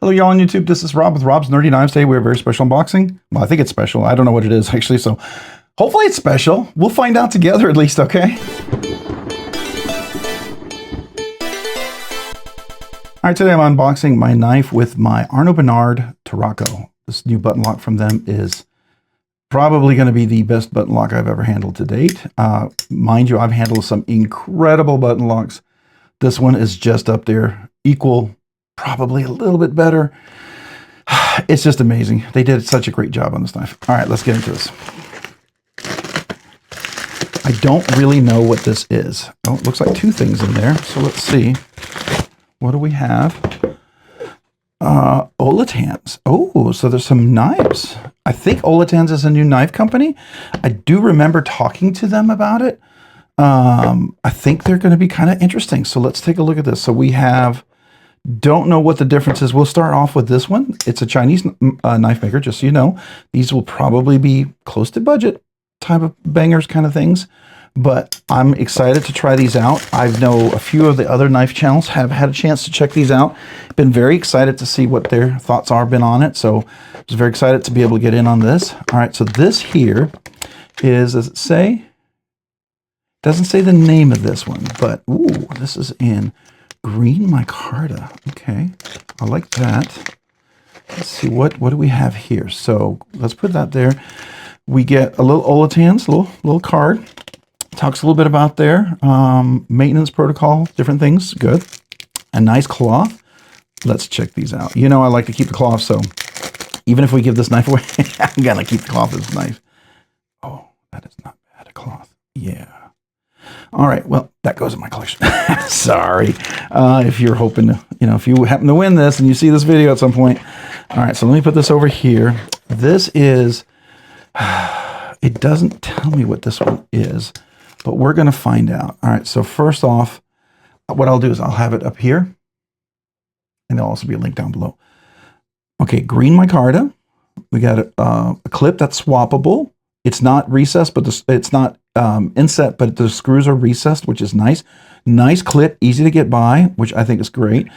Hello, y'all on YouTube. This is Rob with Rob's Nerdy Knives. Today we have a very special unboxing. Well, I think it's special. I don't know what it is, actually, so hopefully it's special. We'll find out together at least, okay? All right, today I'm unboxing my knife with my Arno Bernard Tarocco. This new button lock from them is probably going to be the best button lock I've ever handled to date. Mind you, I've handled some incredible button locks. This one is just up there, equal, probably a little bit better. It's just amazing. They did such a great job on this knife. All right, let's get into this. I don't really know what this is. Oh, it looks like two things in there. So let's see. What do we have? Olitans. Oh, so there's some knives. I think Olitans is a new knife company. I do remember talking to them about it. I think they're going to be kind of interesting. So let's take a look at this. So we have, don't know what the difference is. We'll start off with this one. It's a Chinese knife maker, just so you know. These will probably be close to budget type of bangers kind of things. But I'm excited to try these out. I know a few of the other knife channels have had a chance to check these out. Been very excited to see what their thoughts are been on it. So I was very excited to be able to get in on this. All right, so this here is, does it say? Doesn't say the name of this one, but ooh, this is in green micarta. Okay, I like that. Let's see, what do we have here? So let's put that there. We get a little Olitans, little card. Talks a little bit about their maintenance protocol, different things. Good. A nice cloth. Let's check these out. You know I like to keep the cloth, so even if we give this knife away, I'm gonna keep the cloth of this knife. Oh, that is not bad, a cloth. Yeah. All right, well, that goes in my collection. Sorry. If you're hoping to, if you happen to win this and you see this video at some point. All right, so let me put this over here. This is, it doesn't tell me what this one is, but we're going to find out. All right, so first off, what I'll do is I'll have it up here, and there'll also be a link down below. Okay, green micarta. We got a clip that's swappable. It's not recessed, but it's not inset, but the screws are recessed, which is nice. Nice clip, easy to get by, which I think is great.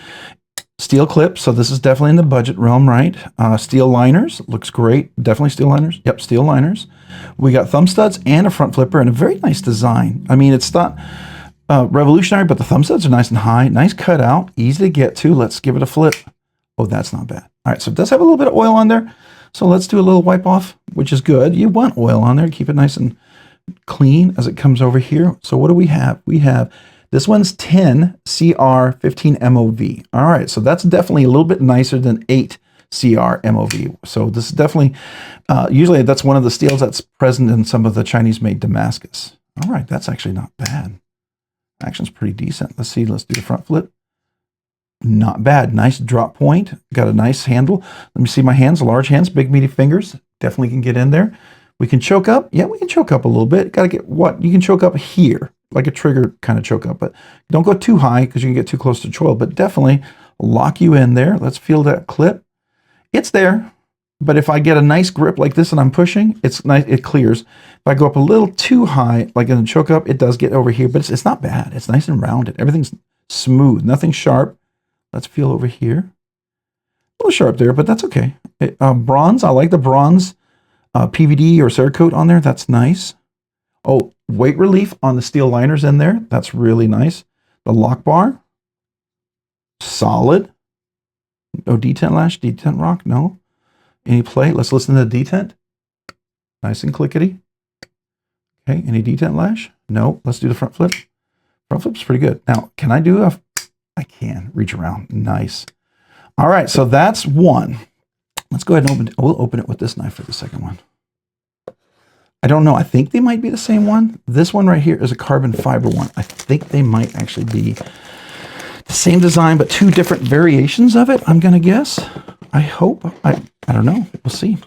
Steel clip, so this is definitely in the budget realm, right? Steel liners, looks great. Definitely steel liners. Yep, steel liners. We got thumb studs and a front flipper and a very nice design. I mean, it's not revolutionary, but the thumb studs are nice and high. Nice cutout, easy to get to. Let's give it a flip. Oh, that's not bad. All right, so it does have a little bit of oil on there. So let's do a little wipe off, which is good. You want oil on there, keep it nice and clean as it comes over here. So what do we have? We have, this one's 10 CR 15 MOV. All right, so that's definitely a little bit nicer than 8 CR MOV. So this is definitely, usually that's one of the steels that's present in some of the Chinese-made Damascus. All right, that's actually not bad. Action's pretty decent. Let's see, let's do the front flip. Not bad. Nice drop point. Got a nice handle. Let me see my hands, large hands, big meaty fingers. Definitely can get in there. We can choke up. Yeah, we can choke up a little bit. Got to get what? You can choke up here, like a trigger kind of choke up, but don't go too high because you can get too close to choil, but definitely lock you in there. Let's feel that clip. It's there, but if I get a nice grip like this and I'm pushing, it's nice, it clears. If I go up a little too high, like in a choke up, it does get over here, but it's not bad. It's nice and rounded. Everything's smooth, nothing sharp. Let's feel over here. A little sharp there, but that's okay. Bronze, I like the bronze PVD or Cerakote on there. That's nice. Oh, weight relief on the steel liners in there. That's really nice. The lock bar, solid. No detent lash, detent rock, no. Any play? Let's listen to the detent. Nice and clickety. Okay, any detent lash? No. Let's do the front flip. Front flip's pretty good. Now, can I do a... I can reach around. Nice. All right, so that's one. Let's go ahead and open it. We'll open it with this knife for the second one. I don't know. I think they might be the same one. This one right here is a carbon fiber one. I think they might actually be the same design, but two different variations of it, I'm going to guess. I hope. I don't know. We'll see.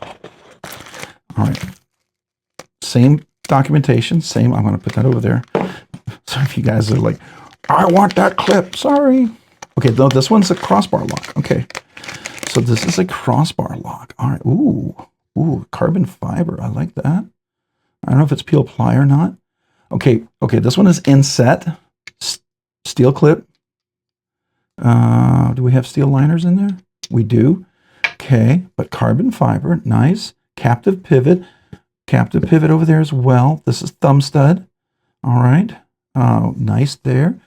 All right. Same documentation. Same. I'm going to put that over there. So if you guys are like, I want that clip. Sorry. Okay, no, this one's a crossbar lock. Okay. So this is a crossbar lock. All right. Ooh, carbon fiber. I like that. I don't know if it's peel ply or not. Okay, this one is inset. Steel clip. Do we have steel liners in there? We do. Okay, but carbon fiber, nice. Captive pivot over there as well. This is thumb stud. All right, nice there.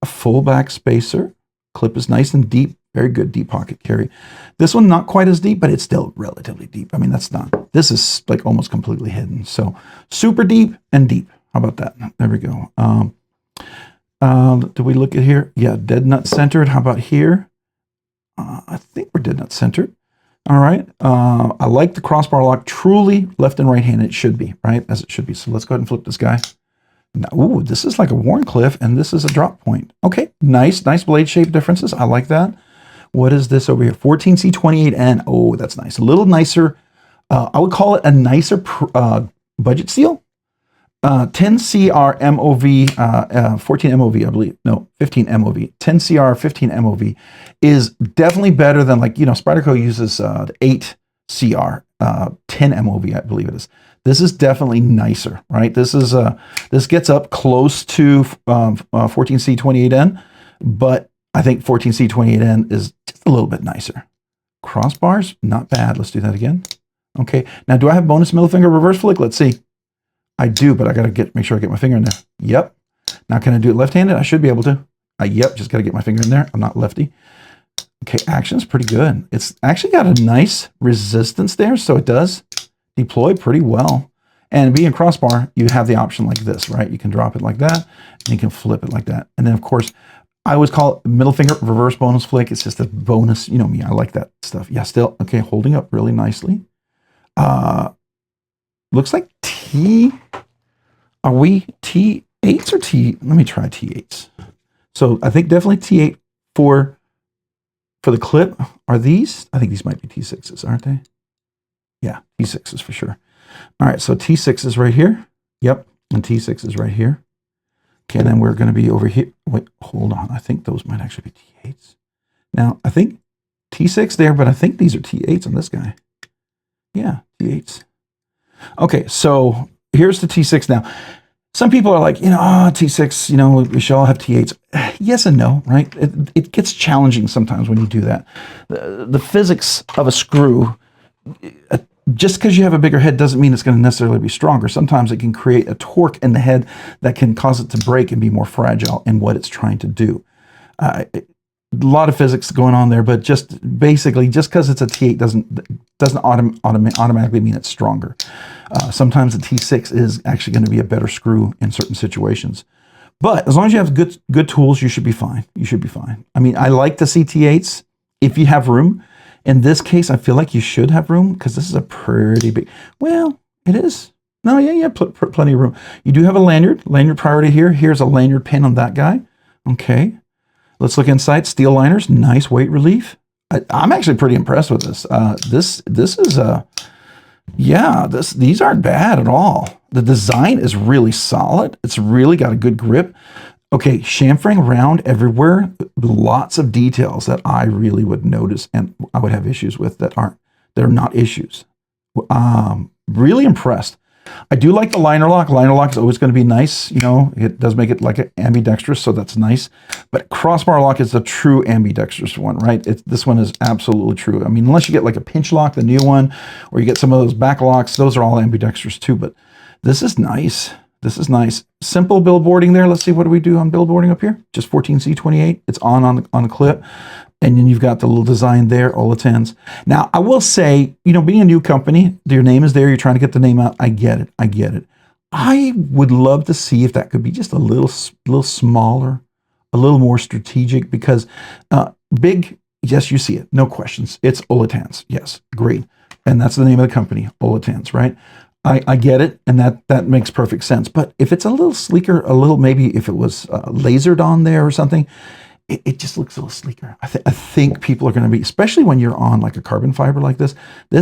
A full back spacer. Clip is nice and deep. Very good deep pocket carry. This one not quite as deep, but it's still relatively deep. I mean, this is like almost completely hidden. So super deep and deep. How about that? There we go. Do we look at here? Yeah, dead nut centered. How about here? I think we're dead nut centered. All right. I like the crossbar lock. Truly left and right hand. It should be, right? As it should be. So let's go ahead and flip this guy. Now, ooh, this is like a Warncliffe, and this is a drop point. Okay, nice blade shape differences. I like that. What is this over here? 14C28N. Oh, that's nice. A little nicer. I would call it a nicer budget steel. 10CR MOV, 14 MOV, I believe. No, 15 MOV. 10CR, 15 MOV is definitely better than, like, you know, Spyderco uses the 8CR, 10 MOV, I believe it is. This is definitely nicer, right? This gets up close to 14C28N, but I think 14C28N is just a little bit nicer. Crossbars, not bad. Let's do that again. Okay, now do I have bonus middle finger reverse flick? Let's see. I do, but I gotta make sure I get my finger in there. Yep. Now can I do it left-handed? I should be able to. Yep, just gotta get my finger in there. I'm not lefty. Okay, action's pretty good. It's actually got a nice resistance there, so it does deploy pretty well. And being a crossbar, you have the option like this, right? You can drop it like that, and you can flip it like that. And then, of course, I always call it middle finger reverse bonus flick. It's just a bonus. You know me, I like that stuff. Yeah, still, okay, holding up really nicely. Looks like are we T8s or T? Let me try T8s. So I think definitely T8 for the clip. Are these? I think these might be T6s, aren't they? Yeah, T6s for sure. All right, so T6 is right here. Yep, and T6 is right here. Okay, and then we're going to be over here. Wait, hold on. I think those might actually be T8s. Now, I think T6 there, but I think these are T8s on this guy. Yeah, T8s. Okay, so here's the T6 now. Some people are like, you know, T6, you know, we should all have T8s. Yes and no, right? It gets challenging sometimes when you do that. The physics of a screw, just because you have a bigger head doesn't mean it's going to necessarily be stronger. Sometimes it can create a torque in the head that can cause it to break and be more fragile in what it's trying to do. A lot of physics going on there, but just basically, just because it's a T8 doesn't automatically mean it's stronger. Sometimes the T6 is actually going to be a better screw in certain situations. But as long as you have good tools, you should be fine. You should be fine. I mean, I like to see T8s if you have room. In this case, I feel like you should have room because this is a pretty big, well, it is. No, yeah, plenty of room. You do have a lanyard priority here. Here's a lanyard pin on that guy. Okay. Let's look inside. Steel liners, nice weight relief. I'm actually pretty impressed with this. This is yeah, these aren't bad at all. The design is really solid. It's really got a good grip. Okay, chamfering round everywhere. Lots of details that I really would notice and I would have issues with that are not issues. Really impressed. I do like the Linerlock. Linerlock is always going to be nice. You know, it does make it like an ambidextrous, so that's nice. But crossbar lock is the true ambidextrous one, right? This one is absolutely true. I mean, unless you get like a pinch lock, the new one, or you get some of those back locks, those are all ambidextrous too. But this is nice. This is nice. Simple billboarding there. Let's see, what do we do on billboarding up here? Just 14C28. It's on the clip. And then you've got the little design there, Olitans. Now, I will say, you know, being a new company, your name is there. You're trying to get the name out. I get it. I get it. I would love to see if that could be just a little smaller, a little more strategic, because big, yes, you see it. No questions. It's Olitans. Yes, great. And that's the name of the company, Olitans, right? I get it, and that makes perfect sense. But if it's a little sleeker, a little, maybe if it was lasered on there or something, it just looks a little sleeker. I think people are going to be, especially when you're on like a carbon fiber like this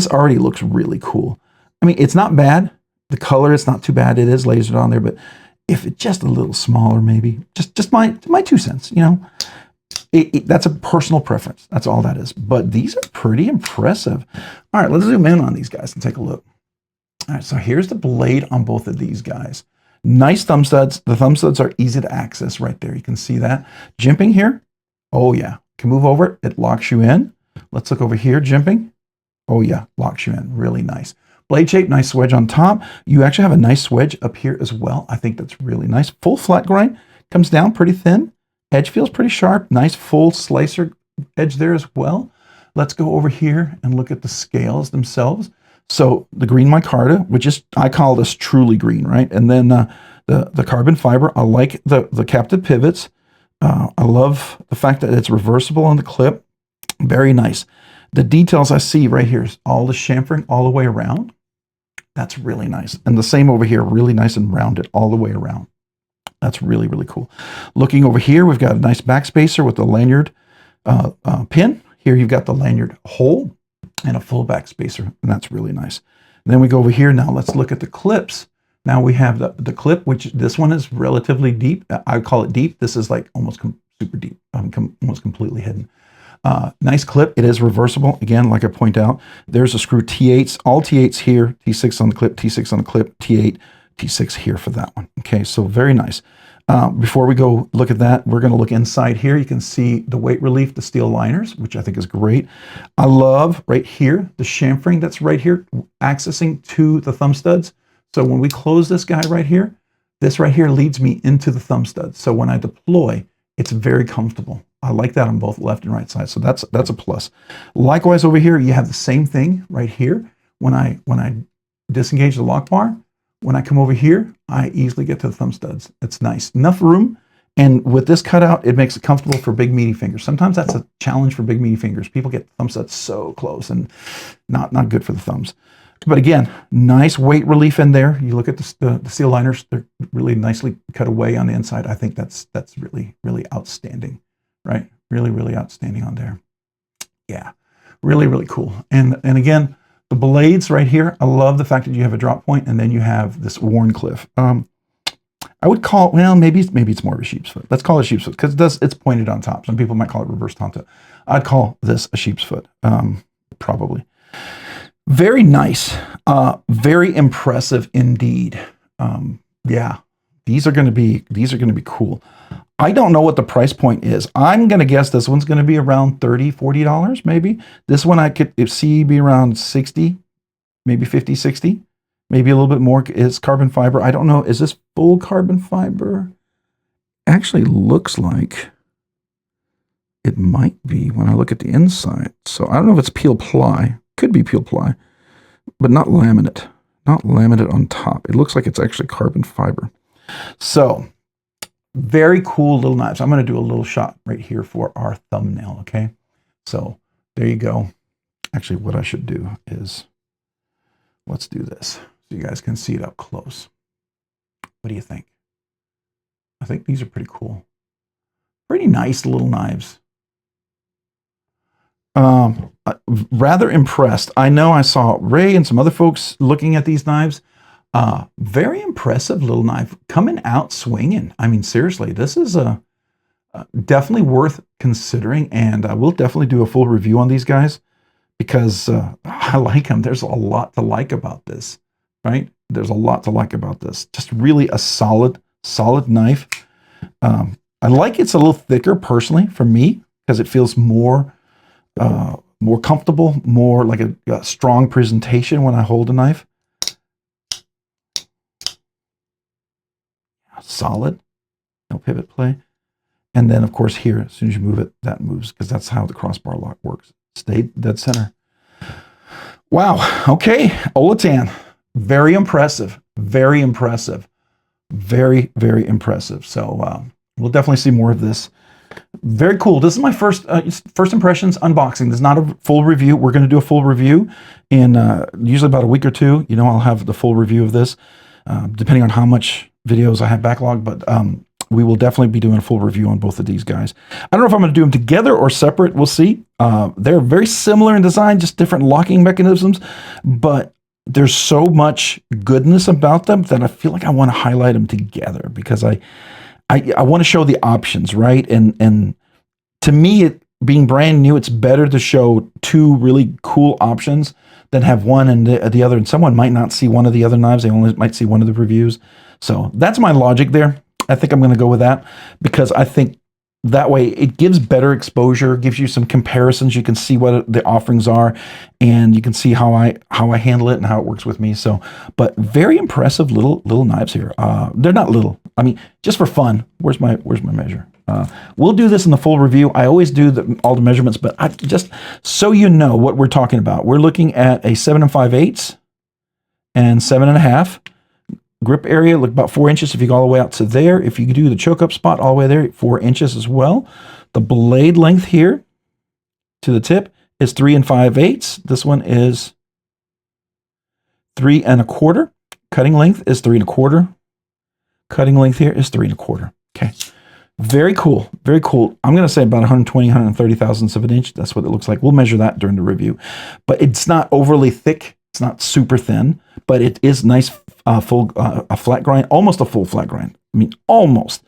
already looks really cool. I mean, it's not bad. The color, it's not too bad. It is lasered on there, but if it's just a little smaller, maybe, just my 2 cents, you know, that's a personal preference. That's all that is. But these are pretty impressive. All right, let's zoom in on these guys and take a look. All right, so here's the blade on both of these guys. Nice thumb studs. The thumb studs are easy to access right there. You can see that. Jimping here. Oh yeah. You can move over it. It locks you in. Let's look over here, jimping. Oh yeah, locks you in, really nice. Blade shape, nice wedge on top. You actually have a nice wedge up here as well. I think that's really nice. Full flat grind, comes down pretty thin. Edge feels pretty sharp. Nice full slicer edge there as well. Let's go over here and look at the scales themselves. So the green micarta, which is, I call this truly green, right? And then the carbon fiber. I like the captive pivots. I love the fact that it's reversible on the clip. Very nice. The details I see right here is all the chamfering all the way around. That's really nice. And the same over here, really nice and rounded all the way around. That's really, really cool. Looking over here, we've got a nice backspacer with the lanyard pin. Here you've got the lanyard hole and a full backspacer, and that's really nice. And then we go over here. Now let's look at the clips. Now we have the clip, which this one is relatively deep. I call it deep. This is like almost super deep, almost completely hidden. Nice clip. It is reversible. Again, like I point out, there's a screw T8s, all T8s here, T6 on the clip, T6 on the clip, T8, T6 here for that one. Okay, so very nice. Before we go look at that, we're going to look inside here. You can see the weight relief, the steel liners, which I think is great. I love right here, the chamfering that's right here, accessing to the thumb studs. So when we close this guy right here, this right here leads me into the thumb studs. So when I deploy, it's very comfortable. I like that on both left and right sides. So that's a plus. Likewise over here, you have the same thing right here. When I disengage the lock bar, when I come over here, I easily get to the thumb studs. It's nice. Enough room. And with this cutout, it makes it comfortable for big meaty fingers. Sometimes that's a challenge for big meaty fingers. People get thumb studs so close and not good for the thumbs. But again, nice weight relief in there. You look at the steel liners, they're really nicely cut away on the inside. I think that's really, really outstanding, right? Really, really outstanding on there. Yeah, really, really cool. And again, the blades right here, I love the fact that you have a drop point and then you have this Wharncliffe. I would call, well, maybe it's more of a sheep's foot. Let's call it a sheep's foot because it's pointed on top. Some people might call it reverse tonto. I'd call this a sheep's foot, probably. Very nice, very impressive indeed. Yeah, these are going to be cool. I don't know what the price point is. I'm going to guess this one's going to be around $30, $40 maybe. This one I could see be around 60, maybe 50, 60, maybe a little bit more. It's carbon fiber. I don't know. Is this full carbon fiber? Actually looks like it might be when I look at the inside. So I don't know if it's peel ply. Could be peel ply, but not laminate. Not laminate on top. It looks like it's actually carbon fiber. So very cool little knives. I'm going to do a little shot right here for our thumbnail, okay? So there you go. Actually, what I should do is, let's do this so you guys can see it up close. What do you think? I think these are pretty cool. Pretty nice little knives. Rather impressed. I know I saw Ray and some other folks looking at these knives. Very impressive little knife coming out swinging. I mean, seriously, this is definitely worth considering, and we'll definitely do a full review on these guys because I like them. There's a lot to like about this, right? There's a lot to like about this. Just really a solid knife. I like it's a little thicker personally for me because it feels more comfortable, more like a strong presentation when I hold a knife. Solid, no pivot play. And then of course here, as soon as you move it, that moves because that's how the crossbar lock works. Stay dead center. Wow, okay, Olitan, very impressive, very impressive, very, very impressive. So we'll definitely see more of this. Very cool. This is my first impressions unboxing. This is not a full review. We're going to do a full review in usually about a week or two. You know, I'll have the full review of this, depending on how much videos I have backlog, but we will definitely be doing a full review on both of these guys. I don't know if I'm going to do them together or separate. We'll see. They're very similar in design, just different locking mechanisms, but there's so much goodness about them that I feel like I want to highlight them together because I want to show the options, right? And to me, it being brand new, it's better to show two really cool options than have one and the other. And someone might not see one of the other knives. They only might see one of the reviews. So that's my logic there. I think I'm going to go with that because I think that way it gives better exposure, gives you some comparisons. You can see what the offerings are, and you can see how I handle it and how it works with me. So, but very impressive little knives here. They're not little. I mean, just for fun. Where's my measure? We'll do this in the full review. I always do all the measurements, but I just so you know what we're talking about. We're looking at a 7 5/8 and 7.5. Grip area, look about 4 inches if you go all the way out to there. If you do the choke up spot all the way there, 4 inches as well. The blade length here to the tip is 3 5/8. This one is 3 1/4. Cutting length is 3 1/4. Cutting length here is 3 1/4. Okay. Very cool. Very cool. I'm going to say about 120, 130 thousandths of an inch. That's what it looks like. We'll measure that during the review. But it's not overly thick. It's not super thin, but it is nice. A flat grind, almost a full flat grind. I mean, almost.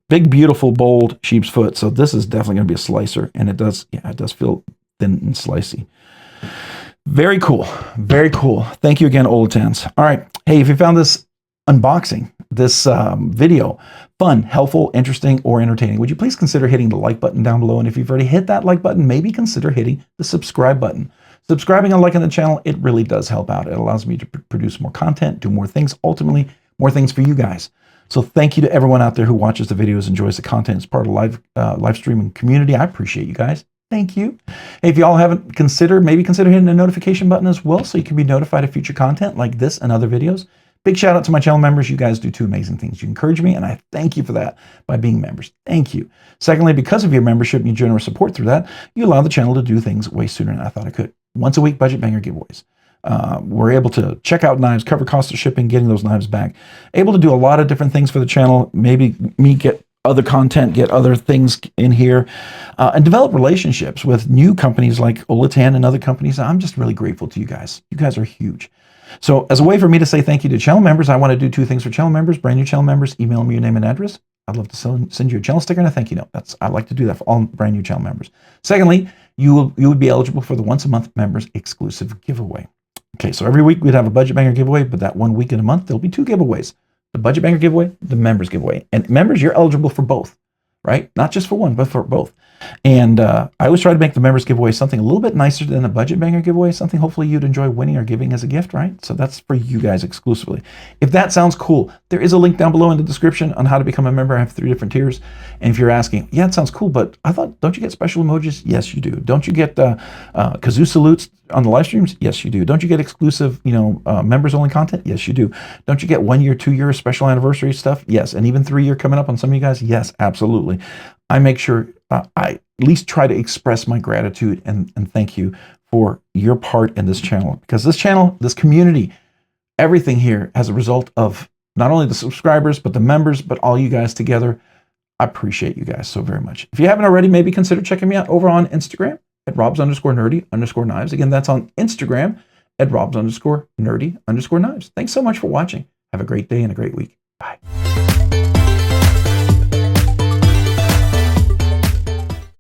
Big, beautiful, bold sheep's foot. So this is definitely going to be a slicer, and it does feel thin and slicey. Very cool. Very cool. Thank you again, Olitans. All right. Hey, if you found this unboxing, this video fun, helpful, interesting, or entertaining, would you please consider hitting the like button down below? And if you've already hit that like button, maybe consider hitting the subscribe button. Subscribing and liking the channel, it really does help out. It allows me to produce more content, do more things, ultimately more things for you guys. So thank you to everyone out there who watches the videos, enjoys the content, is part of the live streaming community. I appreciate you guys. Thank you. Hey, if y'all haven't maybe consider hitting the notification button as well so you can be notified of future content like this and other videos. Big shout out to my channel members. You guys do 2 amazing things. You encourage me, and I thank you for that by being members. Thank you. Secondly, because of your membership and your generous support through that, you allow the channel to do things way sooner than I thought I could. Once a week, Budget Banger giveaways. We're able to check out knives, cover cost of shipping, getting those knives back. Able to do a lot of different things for the channel. Maybe me get other content, get other things in here, and develop relationships with new companies like Olitan and other companies. I'm just really grateful to you guys. You guys are huge. So as a way for me to say thank you to channel members, I want to do 2 things for channel members. Brand new channel members, email me your name and address. I'd love to send you a channel sticker and a thank you note. I like to do that for all brand new channel members. Secondly, you would be eligible for the once a month members exclusive giveaway. Okay, so every week we'd have a Budget Banger giveaway, but that 1 week in a month, there'll be 2 giveaways. The Budget Banger giveaway, the members giveaway. And members, you're eligible for both, right? Not just for one, but for both. And I always try to make the members giveaway something a little bit nicer than a Budget Banger giveaway, something hopefully you'd enjoy winning or giving as a gift, right? So that's for you guys exclusively. If that sounds cool, there is a link down below in the description on how to become a member. I have 3 different tiers. And if you're asking, yeah, it sounds cool, but I thought, don't you get special emojis? Yes, you do. Don't you get kazoo salutes on the live streams? Yes, you do. Don't you get exclusive, members only content? Yes, you do. Don't you get 1 year, 2 year special anniversary stuff? Yes. And even 3 year coming up on some of you guys? Yes, absolutely. I make sure I at least try to express my gratitude and thank you for your part in this channel, because this channel, this community, everything here as a result of not only the subscribers, but the members, but all you guys together. I appreciate you guys so very much. If you haven't already, maybe consider checking me out over on Instagram at Robs_nerdy_knives. Again, that's on Instagram at Robs_nerdy_knives. Thanks so much for watching. Have a great day and a great week. Bye.